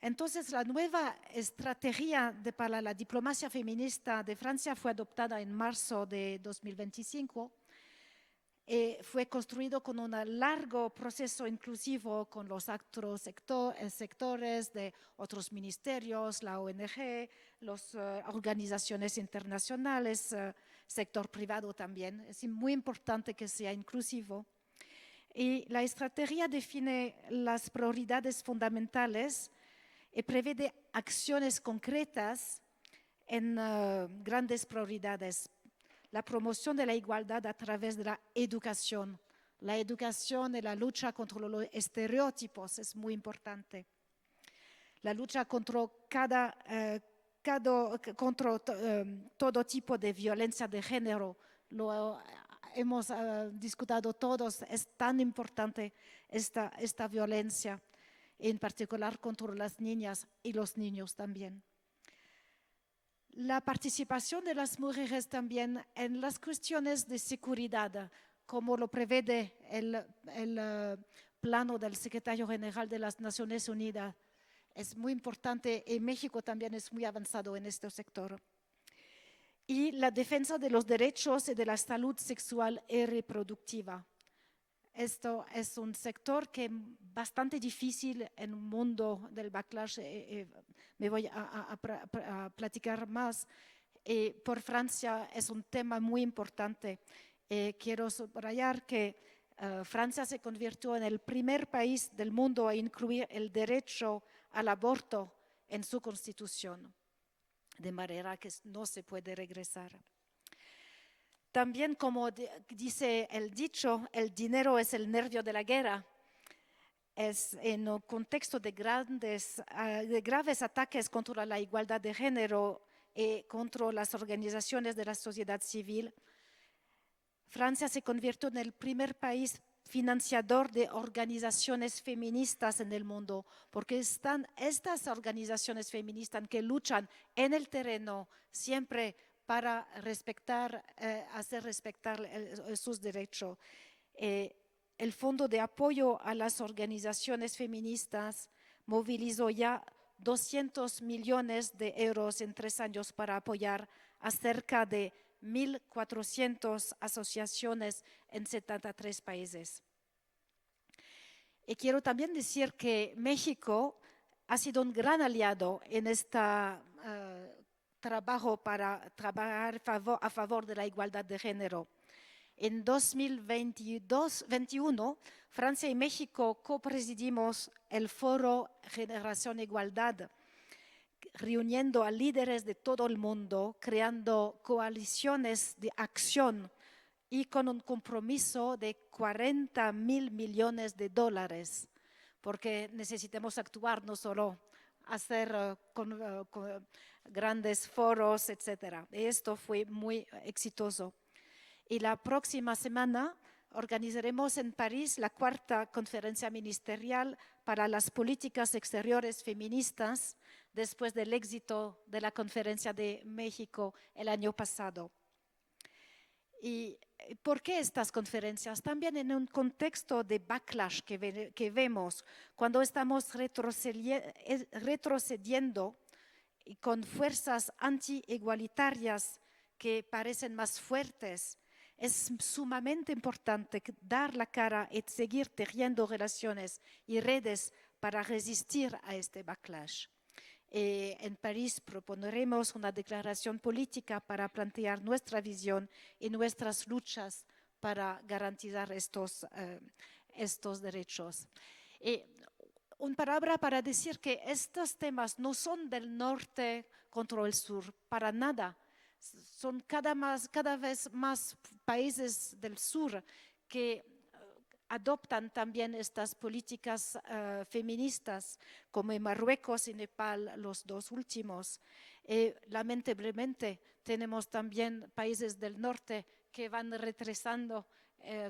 Entonces, la nueva estrategia para la diplomacia feminista de Francia fue adoptada en marzo de 2025. Fue construido con un largo proceso inclusivo con los otros sectores de otros ministerios, la ONG, las organizaciones internacionales, sector privado también. Es muy importante que sea inclusivo. Y la estrategia define las prioridades fundamentales y prevé acciones concretas en grandes prioridades. La promoción de la igualdad a través de la educación y la lucha contra los estereotipos es muy importante. La lucha contra todo tipo de violencia de género, lo hemos discutido todos, es tan importante esta violencia, en particular contra las niñas y los niños también. La participación de las mujeres también en las cuestiones de seguridad, como lo prevé el plano del secretario general de las Naciones Unidas, es muy importante y México también es muy avanzado en este sector. Y la defensa de los derechos y de la salud sexual y reproductiva. Esto es un sector que es bastante difícil en un mundo del backlash. Me voy a platicar más. Por Francia es un tema muy importante. Quiero subrayar que Francia se convirtió en el primer país del mundo a incluir el derecho al aborto en su constitución, de manera que no se puede regresar. También, como dice el dicho, el dinero es el nervio de la guerra. Es en un contexto de graves ataques contra la igualdad de género y contra las organizaciones de la sociedad civil. Francia se convirtió en el primer país financiador de organizaciones feministas en el mundo, porque están estas organizaciones feministas que luchan en el terreno siempre para hacer respetar sus derechos. El Fondo de Apoyo a las Organizaciones Feministas movilizó ya 200 millones de euros en 3 años para apoyar a cerca de 1.400 asociaciones en 73 países. Y quiero también decir que México ha sido un gran aliado en este trabajo para trabajar a favor de la igualdad de género. En 2021, Francia y México copresidimos el Foro Generación Igualdad, reuniendo a líderes de todo el mundo, creando coaliciones de acción y con un compromiso de 40.000 millones de dólares, porque necesitamos actuar, no solo hacer con grandes foros, etc. Esto fue muy exitoso. Y la próxima semana organizaremos en París la 4ª conferencia ministerial para las políticas exteriores feministas, después del éxito de la conferencia de México el año pasado. ¿Y por qué estas conferencias? También en un contexto de backlash que vemos cuando estamos retrocediendo y con fuerzas anti-igualitarias que parecen más fuertes. Es sumamente importante dar la cara y seguir tejiendo relaciones y redes para resistir a este backlash. En París propondremos una declaración política para plantear nuestra visión y nuestras luchas para garantizar estos derechos. Una palabra para decir que estos temas no son del norte contra el sur, para nada. Son cada vez más países del sur que adoptan también estas políticas feministas, como en Marruecos y Nepal, los 2 últimos. Lamentablemente, tenemos también países del norte que van retrasando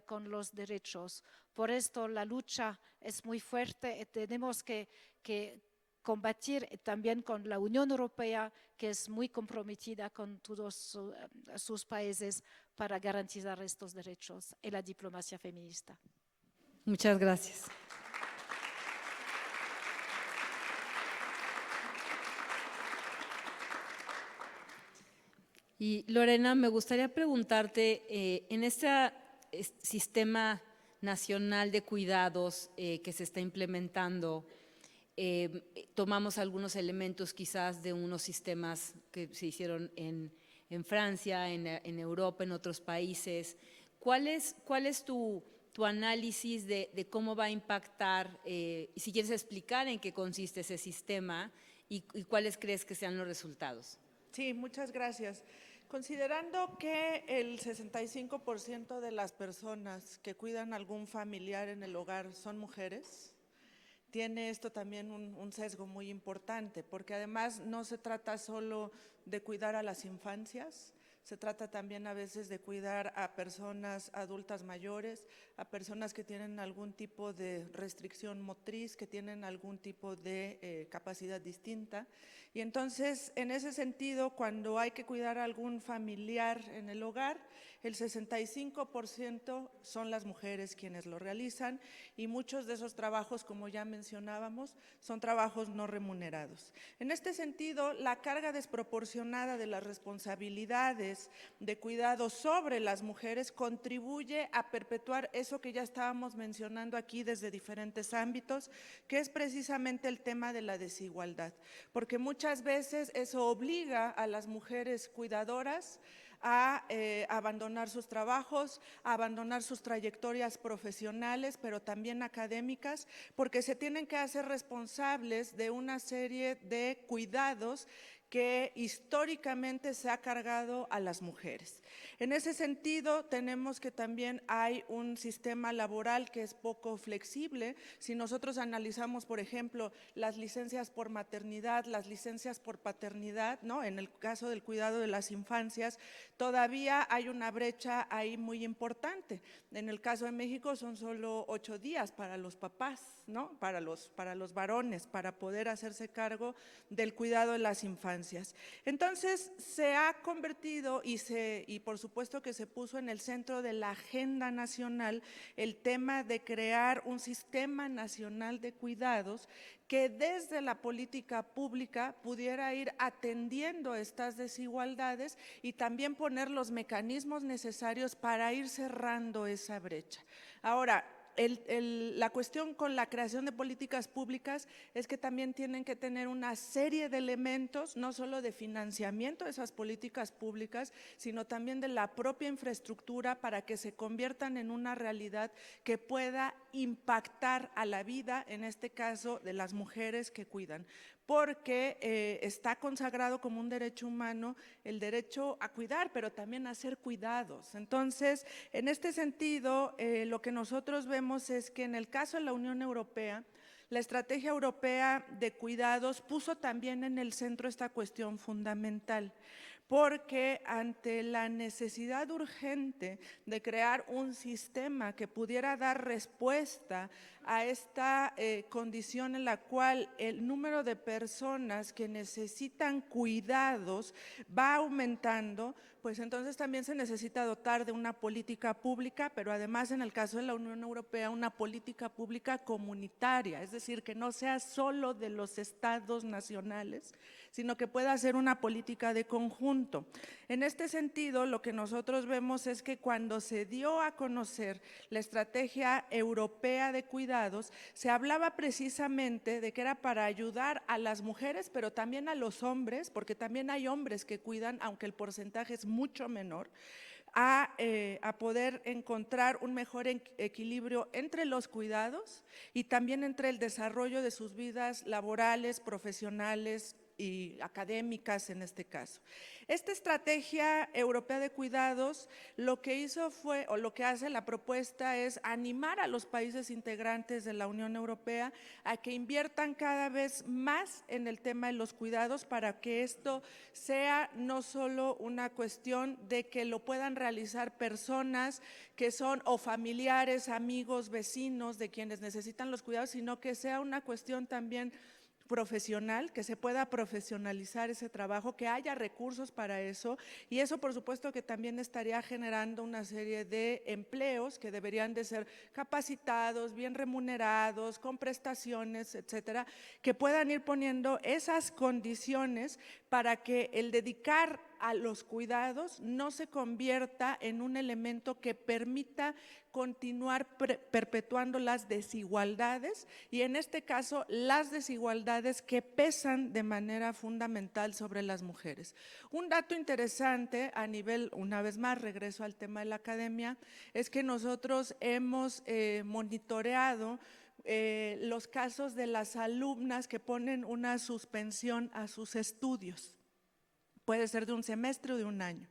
con los derechos. Por esto la lucha es muy fuerte y tenemos que combatir también con la Unión Europea, que es muy comprometida con todos sus países para garantizar estos derechos y la diplomacia feminista. Muchas gracias. Y Lorena, me gustaría preguntarte, en este sistema nacional de cuidados que se está implementando, tomamos algunos elementos quizás de unos sistemas que se hicieron en Francia, en Europa, en otros países. ¿Cuál es tu análisis de cómo va a impactar, y si quieres explicar en qué consiste ese sistema y cuáles crees que sean los resultados? Sí, muchas gracias. Considerando que el 65% de las personas que cuidan a algún familiar en el hogar son mujeres, tiene esto también un sesgo muy importante, porque además no se trata solo de cuidar a las infancias, se trata también a veces de cuidar a personas adultas mayores, a personas que tienen algún tipo de restricción motriz, que tienen algún tipo de capacidad distinta. Y entonces, en ese sentido, cuando hay que cuidar a algún familiar en el hogar, el 65% son las mujeres quienes lo realizan y muchos de esos trabajos, como ya mencionábamos, son trabajos no remunerados. En este sentido, la carga desproporcionada de las responsabilidades de cuidado sobre las mujeres contribuye a perpetuar eso que ya estábamos mencionando aquí desde diferentes ámbitos, que es precisamente el tema de la desigualdad, porque muchas veces eso obliga a las mujeres cuidadoras a abandonar sus trabajos, a abandonar sus trayectorias profesionales, pero también académicas, porque se tienen que hacer responsables de una serie de cuidados que históricamente se ha cargado a las mujeres. En ese sentido, tenemos que también hay un sistema laboral que es poco flexible. Si nosotros analizamos, por ejemplo, las licencias por maternidad, las licencias por paternidad, ¿no? En el caso del cuidado de las infancias, todavía hay una brecha ahí muy importante. En el caso de México son solo 8 días para los papás, ¿no? Para los varones, para poder hacerse cargo del cuidado de las infancias. Entonces, se ha convertido y por supuesto que se puso en el centro de la agenda nacional el tema de crear un sistema nacional de cuidados que desde la política pública pudiera ir atendiendo estas desigualdades y también poner los mecanismos necesarios para ir cerrando esa brecha. Ahora, la cuestión con la creación de políticas públicas es que también tienen que tener una serie de elementos, no solo de financiamiento de esas políticas públicas, sino también de la propia infraestructura para que se conviertan en una realidad que pueda impactar a la vida, en este caso, de las mujeres que cuidan. Porque está consagrado como un derecho humano el derecho a cuidar, pero también a ser cuidados. Entonces, en este sentido, lo que nosotros vemos es que en el caso de la Unión Europea, la Estrategia Europea de Cuidados puso también en el centro esta cuestión fundamental, porque ante la necesidad urgente de crear un sistema que pudiera dar respuesta a esta condición en la cual el número de personas que necesitan cuidados va aumentando, pues entonces también se necesita dotar de una política pública, pero además en el caso de la Unión Europea una política pública comunitaria, es decir, que no sea solo de los estados nacionales, sino que pueda ser una política de conjunto. En este sentido, lo que nosotros vemos es que cuando se dio a conocer la Estrategia Europea de Cuidados, se hablaba precisamente de que era para ayudar a las mujeres, pero también a los hombres, porque también hay hombres que cuidan, aunque el porcentaje es mucho menor, a poder encontrar un mejor equilibrio entre los cuidados y también entre el desarrollo de sus vidas laborales, profesionales y académicas en este caso. Esta estrategia europea de cuidados lo que hizo fue, o lo que hace la propuesta es animar a los países integrantes de la Unión Europea a que inviertan cada vez más en el tema de los cuidados para que esto sea no solo una cuestión de que lo puedan realizar personas que son o familiares, amigos, vecinos de quienes necesitan los cuidados, sino que sea una cuestión también profesional, que se pueda profesionalizar ese trabajo, que haya recursos para eso, y eso por supuesto que también estaría generando una serie de empleos que deberían de ser capacitados, bien remunerados, con prestaciones, etcétera, que puedan ir poniendo esas condiciones para que el dedicar a los cuidados no se convierta en un elemento que permita continuar perpetuando las desigualdades, y en este caso las desigualdades que pesan de manera fundamental sobre las mujeres. Un dato interesante a nivel, una vez más regreso al tema de la academia, es que nosotros hemos monitoreado los casos de las alumnas que ponen una suspensión a sus estudios. Puede ser de un semestre o de un año.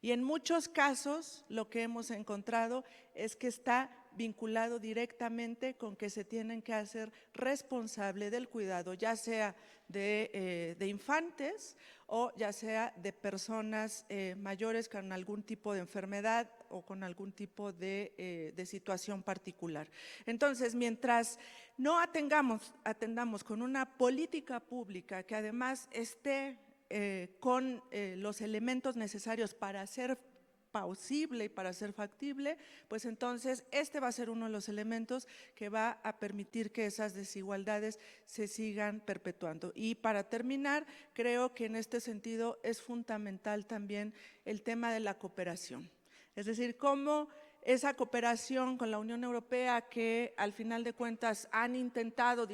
Y en muchos casos lo que hemos encontrado es que está vinculado directamente con que se tienen que hacer responsable del cuidado, ya sea de infantes o ya sea de personas mayores con algún tipo de enfermedad o con algún tipo de situación particular. Entonces, mientras no atendamos con una política pública que además esté con los elementos necesarios para ser posible y para ser factible, pues entonces este va a ser uno de los elementos que va a permitir que esas desigualdades se sigan perpetuando. Y para terminar, creo que en este sentido es fundamental también el tema de la cooperación. Es decir, cómo esa cooperación con la Unión Europea, que al final de cuentas han intentado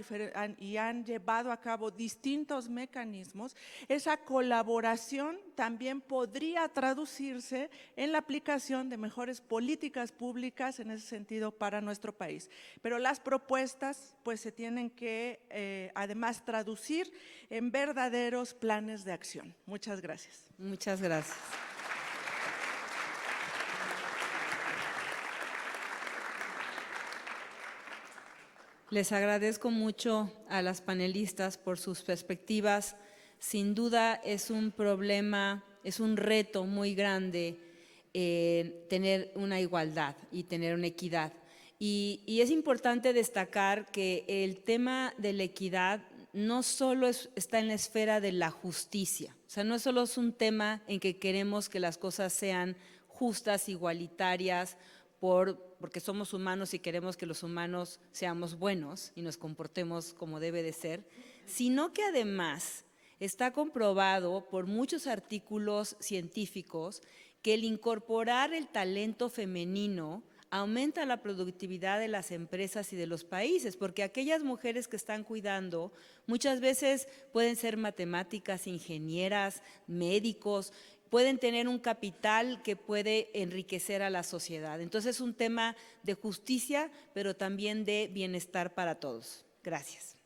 y han llevado a cabo distintos mecanismos, esa colaboración también podría traducirse en la aplicación de mejores políticas públicas en ese sentido para nuestro país. Pero las propuestas pues se tienen que además traducir en verdaderos planes de acción. Muchas gracias. Muchas gracias. Les agradezco mucho a las panelistas por sus perspectivas. Sin duda es un problema, es un reto muy grande tener una igualdad y tener una equidad. Y es importante destacar que el tema de la equidad no solo está en la esfera de la justicia, o sea, no solo es un tema en que queremos que las cosas sean justas, igualitarias, porque somos humanos y queremos que los humanos seamos buenos y nos comportemos como debe de ser, sino que además está comprobado por muchos artículos científicos que el incorporar el talento femenino aumenta la productividad de las empresas y de los países, porque aquellas mujeres que están cuidando muchas veces pueden ser matemáticas, ingenieras, médicos, pueden tener un capital que puede enriquecer a la sociedad. Entonces es un tema de justicia, pero también de bienestar para todos. Gracias.